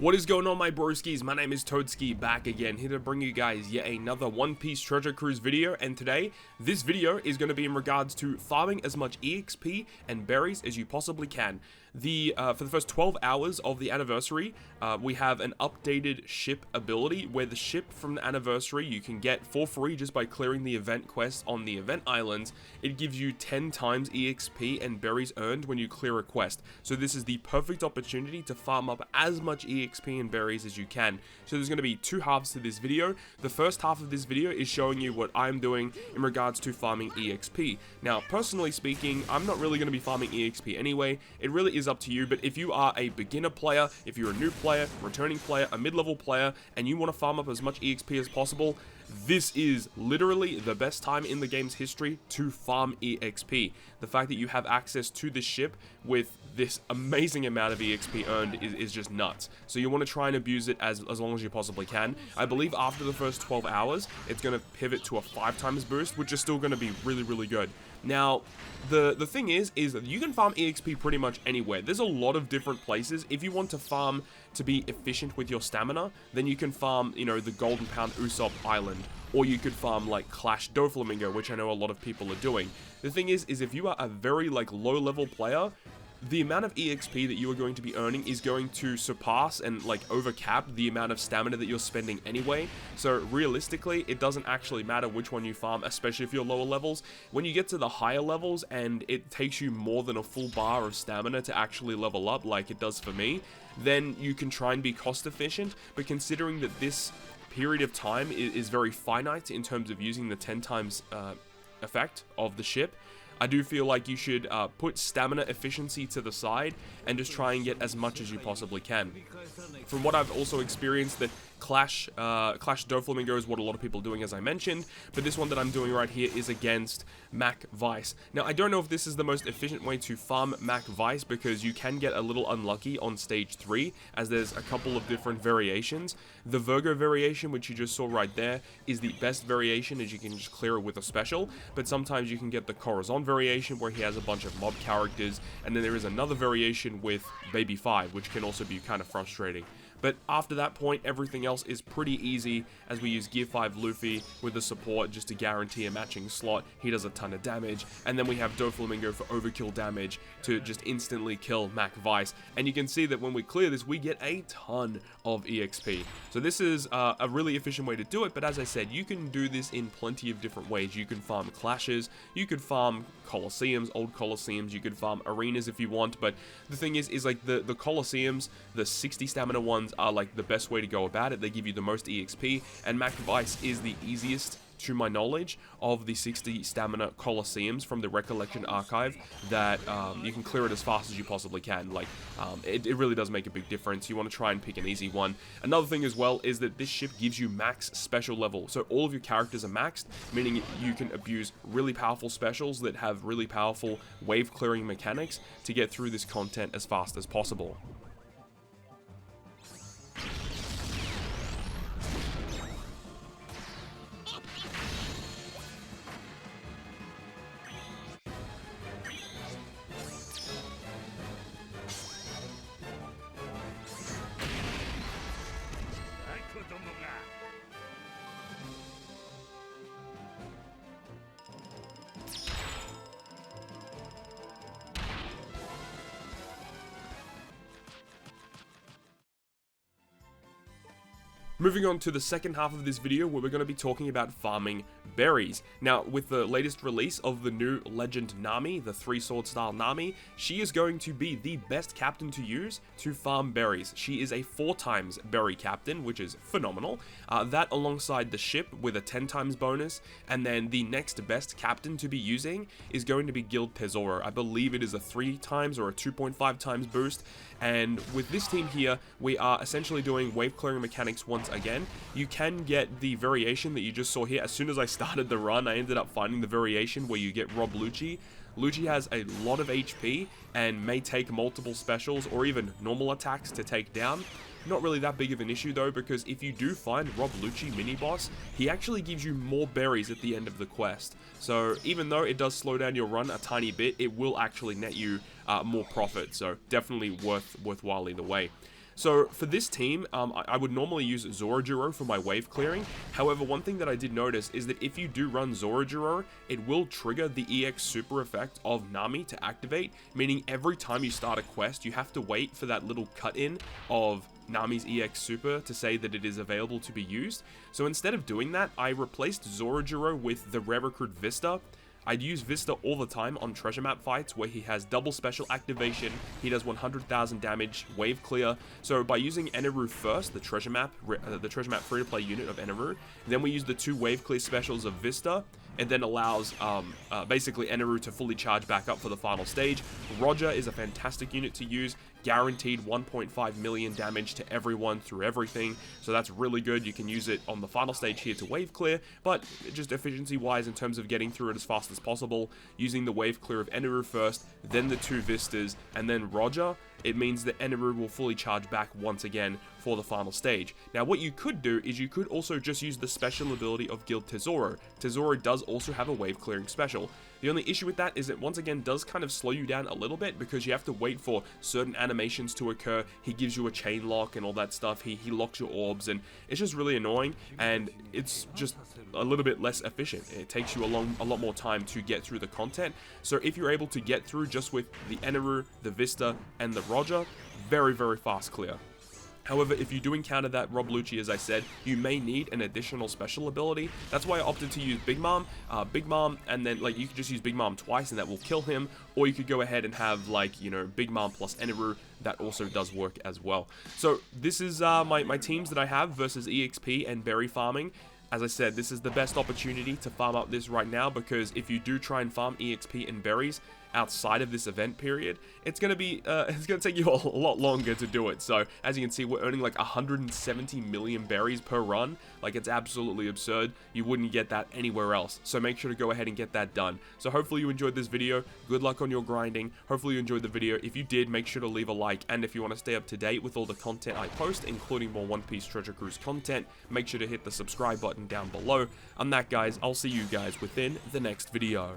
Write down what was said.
What is going on, my broskiis? My name is Toadski, back again, here to bring you guys yet another One Piece Treasure Cruise video. And today, this video is going to be in regards to farming as much EXP and berries as you possibly can. For the first 12 hours of the anniversary, we have an updated ship ability, where the ship from the anniversary you can get for free just by clearing the event quest on the event islands. It gives you 10 times EXP and berries earned when you clear a quest. So this is the perfect opportunity to farm up as much EXP and berries as you can. So there's going to be two halves to this video. The first half of this video is showing you what I'm doing in regards to farming EXP. Now, personally speaking, I'm not really going to be farming EXP anyway. It really is up to you, but if you are a beginner player, if you're a new player, returning player, a mid-level player, and you want to farm up as much EXP as possible, this is literally the best time in the game's history to farm EXP. The fact that you have access to this ship with this amazing amount of EXP earned is just nuts. So you want to try and abuse it as long as you possibly can. I believe after the first 12 hours, it's going to pivot to a 5 times boost, which is still going to be really good. Now, the thing is that you can farm EXP pretty much anywhere. There's a lot of different places. If you want to farm to be efficient with your stamina, then you can farm, you know, the Golden Pound Usopp Island, or you could farm like Clash Doflamingo, which I know a lot of people are doing. The thing is if you are a very low level player, the amount of EXP that you are going to be earning is going to surpass and overcap the amount of stamina that you're spending anyway. So realistically, it doesn't actually matter which one you farm, especially if you're lower levels. When you get to the higher levels and it takes you more than a full bar of stamina to actually level up, like it does for me, then you can try and be cost efficient. But considering that this period of time is very finite in terms of using the 10 times effect of the ship, I do feel like you should put stamina efficiency to the side and just try and get as much as you possibly can. From what I've also experienced, that Clash Doflamingo is what a lot of people are doing, as I mentioned, but this one that I'm doing right here is against Mac Vice. Now, I don't know if this is the most efficient way to farm Mac Vice, because you can get a little unlucky on stage 3, as there's a couple of different variations. The Virgo variation, which you just saw right there, is the best variation, as you can just clear it with a special, but sometimes you can get the Corazon variation, where he has a bunch of mob characters, and then there is another variation with Baby 5, which can also be kind of frustrating. But after that point, everything else is pretty easy, as we use Gear 5 Luffy with the support just to guarantee a matching slot. He does a ton of damage, and then we have Doflamingo for overkill damage to just instantly kill Mac Vice. And you can see that when we clear this, we get a ton of EXP. So this is a really efficient way to do it, but as I said, you can do this in plenty of different ways. You can farm clashes, you could farm Colosseums, old Colosseums, you could farm arenas if you want, but the thing is like the Colosseums, the 60 stamina ones, are like the best way to go about it. They give you the most EXP, and Mac Vice is the easiest, to my knowledge, of the 60 stamina Colosseums from the Recollection Archive, that you can clear it as fast as you possibly can. It really does make a big difference. You want to try and pick an easy one. Another thing as well is that this ship gives you max special level, so all of your characters are maxed, meaning you can abuse really powerful specials that have really powerful wave clearing mechanics to get through this content as fast as possible. Moving on to the second half of this video, where we're going to be talking about farming berries. Now, with the latest release of the new Legend Nami, the 3-sword style Nami, she is going to be the best captain to use to farm berries. She is a 4 times berry captain, which is phenomenal. That alongside the ship with a 10 times bonus, and then the next best captain to be using is going to be Guild Tesoro. I believe it is a 3 times or a 2.5 times boost, and with this team here, we are essentially doing wave clearing mechanics once again. You can get the variation that you just saw here. As soon as I started the run, I ended up finding the variation where you get Rob Lucci. Lucci has a lot of HP and may take multiple specials or even normal attacks to take down. Not really that big of an issue though, because if you do find Rob Lucci mini-boss, he actually gives you more berries at the end of the quest. So even though it does slow down your run a tiny bit, it will actually net you more profit, so definitely worthwhile either way. So for this team, I would normally use Zorojiro for my wave clearing. However, one thing that I did notice is that if you do run Zorojiro, it will trigger the EX super effect of Nami to activate, meaning every time you start a quest, you have to wait for that little cut-in of Nami's EX super to say that it is available to be used. So instead of doing that, I replaced Zorojiro with the rare recruit Vista. I'd use Vista all the time on treasure map fights where he has double special activation, he does 100,000 damage, wave clear. So by using Eneru first, the treasure map free-to-play unit of Eneru, then we use the 2 wave clear specials of Vista, and then allows basically Eneru to fully charge back up for the final stage. Roger is a fantastic unit to use, guaranteed 1.5 million damage to everyone through everything, so that's really good. You can use it on the final stage here to wave clear, but just efficiency wise in terms of getting through it as fast as possible, using the wave clear of Eneru first, then the 2 Vistas, and then Roger, it means that Eneru will fully charge back once again for the final stage. Now what you could do is you could also just use the special ability of Guild Tesoro. Tesoro does also have a wave clearing special. The only issue with that is it once again does kind of slow you down a little bit because you have to wait for certain animations to occur. He gives you a chain lock and all that stuff. He locks your orbs, and it's just really annoying, and it's just a little bit less efficient. It takes you a lot more time to get through the content. So if you're able to get through just with the Eneru, the Vista, and the Roger, very, very fast clear. However, if you do encounter that Rob Lucci, as I said, you may need an additional special ability. That's why I opted to use Big Mom, and then like you could just use Big Mom twice and that will kill him, or you could go ahead and have like, you know, Big Mom plus Eneru. That also does work as well. So this is my teams that I have versus EXP and berry farming. As I said, this is the best opportunity to farm up this right now, because if you do try and farm EXP and berries outside of this event period, it's gonna take you a lot longer to do it. So as you can see, we're earning like 170 million berries per run. Like, it's absolutely absurd. You wouldn't get that anywhere else. So make sure to go ahead and get that done. So hopefully you enjoyed this video. Good luck on your grinding. Hopefully you enjoyed the video. If you did, make sure to leave a like. And if you want to stay up to date with all the content I post, including more One Piece Treasure Cruise content, make sure to hit the subscribe button down below. On that, guys, I'll see you guys within the next video.